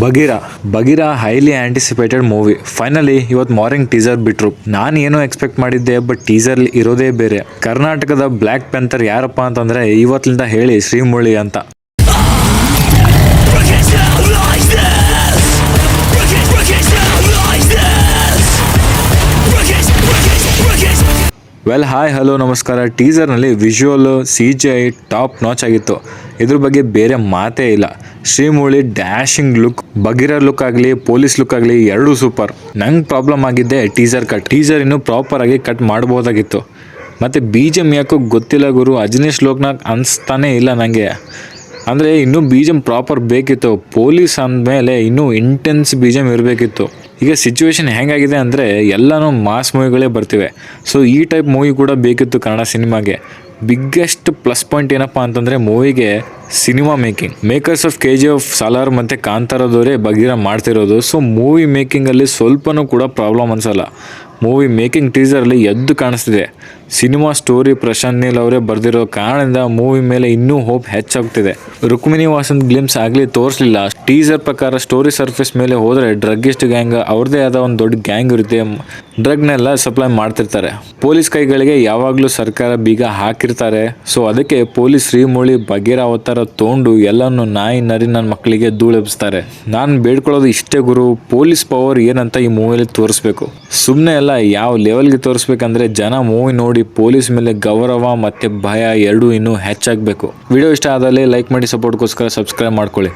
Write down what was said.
Bagheera highly anticipated movie. Finally ಇವತ್ತು morning teaser ಬಿಟ್ರು. ನಾನು ಏನೋ ಎಕ್ಸ್ಪೆಕ್ಟ್ ಮಾಡಿದ್ದೆ, ಬಟ್ ಟೀಸರ್ ಇರೋದೇ ಬೇರೆ. ಕರ್ನಾಟಕದ ಬ್ಲ್ಯಾಕ್ ಪ್ಯಾಂಥರ್ ಯಾರಪ್ಪ ಅಂತಂದ್ರೆ ಇವತ್ತಿಂದ ಹೇಳಿ ಶ್ರೀಮುರಳಿ ಅಂತ. ವೆಲ್ ಹಾಯ್ ಹಲೋ ನಮಸ್ಕಾರ. ಟೀಸರ್ನಲ್ಲಿ ವಿಜುವಲ್ CGI ಟಾಪ್ ನಾಚ್ ಆಗಿತ್ತು. ಇದ್ರ ಬಗ್ಗೆ ಬೇರೆ ಮಾತೇ ಇಲ್ಲ. Srimurali dashing look, Bagheera look ಆಗಲಿ ಪೊಲೀಸ್ ಲುಕ್ ಆಗಲಿ ಎರಡೂ ಸೂಪರ್. ನಂಗೆ ಪ್ರಾಬ್ಲಮ್ ಆಗಿದ್ದೆ ಟೀಸರ್ ಇನ್ನೂ ಪ್ರಾಪರ್ ಆಗಿ ಕಟ್ ಮಾಡ್ಬೋದಾಗಿತ್ತು. ಮತ್ತು BGM ಯಾಕೋ ಗೊತ್ತಿಲ್ಲ ಗುರು, ಅಜನೀಶ್ ಲೋಕನಾಥ್ ಅನಿಸ್ತಾನೇ ಇಲ್ಲ ನನಗೆ. ಅಂದರೆ ಇನ್ನೂ BGM ಪ್ರಾಪರ್ ಬೇಕಿತ್ತು. ಪೊಲೀಸ್ ಅಂದಮೇಲೆ ಇನ್ನೂ ಇಂಟೆನ್ಸ್ BGM ಇರಬೇಕಿತ್ತು. ಈಗ ಸಿಚುವೇಶನ್ ಹೆಂಗಾಗಿದೆ ಅಂದರೆ ಎಲ್ಲನೂ ಮಾಸ್ ಮೂವಿಗಳೇ ಬರ್ತಿವೆ. ಸೊ ಈ ಟೈಪ್ ಮೂವಿ ಕೂಡ ಬೇಕಿತ್ತು ಕನ್ನಡ ಸಿನಿಮಾಗೆ. ಬಿಗ್ಗೆಸ್ಟ್ ಪ್ಲಸ್ ಪಾಯಿಂಟ್ ಏನಪ್ಪ ಅಂತಂದರೆ ಮೂವಿಗೆ cinema makers of KGF, Salaar ಮತ್ತು ಕಾಂತಾರದವರೇ ಬಗೀರಾ ಮಾಡ್ತಿರೋದು. ಸೊ ಮೂವಿ ಮೇಕಿಂಗಲ್ಲಿ ಸ್ವಲ್ಪನೂ ಕೂಡ ಪ್ರಾಬ್ಲಮ್ ಅನಿಸಲ್ಲ. ಮೂವಿ ಮೇಕಿಂಗ್ ಟೀಸರಲ್ಲಿ ಎದ್ದು ಕಾಣಿಸ್ತಿದೆ. ಸಿನಿಮಾ ಸ್ಟೋರಿ ಪ್ರಶಾಂತ್ ನೀಲ್ ಅವರೇ ಬರೆದಿರೋ ಕಾರಣದಿಂದ ಮೂವಿ ಮೇಲೆ ಇನ್ನೂ ಹೋಪ್ ಹೆಚ್ಚಾಗ್ತಿದೆ. ರುಕ್ಮಿಣಿ ವಾಸನ್ ಗ್ಲಿಮ್ಸ್ ಆಗಲಿ ತೋರಿಸಲಿಲ್ಲ. ಟೀಸರ್ ಪ್ರಕಾರ ಸ್ಟೋರಿ ಸರ್ಫೇಸ್ ಮೇಲೆ ಹೋದರೆ ಡ್ರಗ್ಗಿಸ್ಟ್ ಗ್ಯಾಂಗ್ ಅವ್ರದ್ದೇ ಆದ ಒಂದು ದೊಡ್ಡ ಗ್ಯಾಂಗ್ ಇರುತ್ತೆ. ಡ್ರಗ್ನೆಲ್ಲ ಸಪ್ಲೈ ಮಾಡ್ತಿರ್ತಾರೆ. ಪೊಲೀಸ್ ಕೈಗಳಿಗೆ ಯಾವಾಗಲೂ ಸರ್ಕಾರ ಬೀಗ ಹಾಕಿರ್ತಾರೆ. ಸೊ ಅದಕ್ಕೆ ಪೊಲೀಸ್ ಶ್ರೀಮುರಳಿ ಬಗೀರಾ ಅವತಾರ ತೊಗೊಂಡು ಎಲ್ಲನೂ ನಾಯಿ ನರಿ ನನ್ನ ಮಕ್ಕಳಿಗೆ ಧೂಳೆಬ್ಬಿಸ್ತಾರೆ. ನಾನು ಬೇಡ್ಕೊಳ್ಳೋದು ಇಷ್ಟೇ ಗುರು, ಪೊಲೀಸ್ ಪವರ್ ಏನಂತ ಈ ಮೂವಿಯಲ್ಲಿ ತೋರಿಸ್ಬೇಕು. ಸುಮ್ಮನೆ ಎಲ್ಲ ಯಾವ ಲೆವೆಲ್ಗೆ ತೋರಿಸ್ಬೇಕಂದ್ರೆ ಜನ ಮೂವಿ ನೋಡಿ ಪೊಲೀಸ್ ಮೇಲೆ ಗೌರವ ಮತ್ತು ಭಯ ಎರಡೂ ಇನ್ನೂ ಹೆಚ್ಚಾಗಬೇಕು. ವಿಡಿಯೋ ಇಷ್ಟ ಆದಲ್ಲಿ ಲೈಕ್ ಮಾಡಿ, ಸಪೋರ್ಟ್ಗೋಸ್ಕರ ಸಬ್ಸ್ಕ್ರೈಬ್ ಮಾಡ್ಕೊಳ್ಳಿ.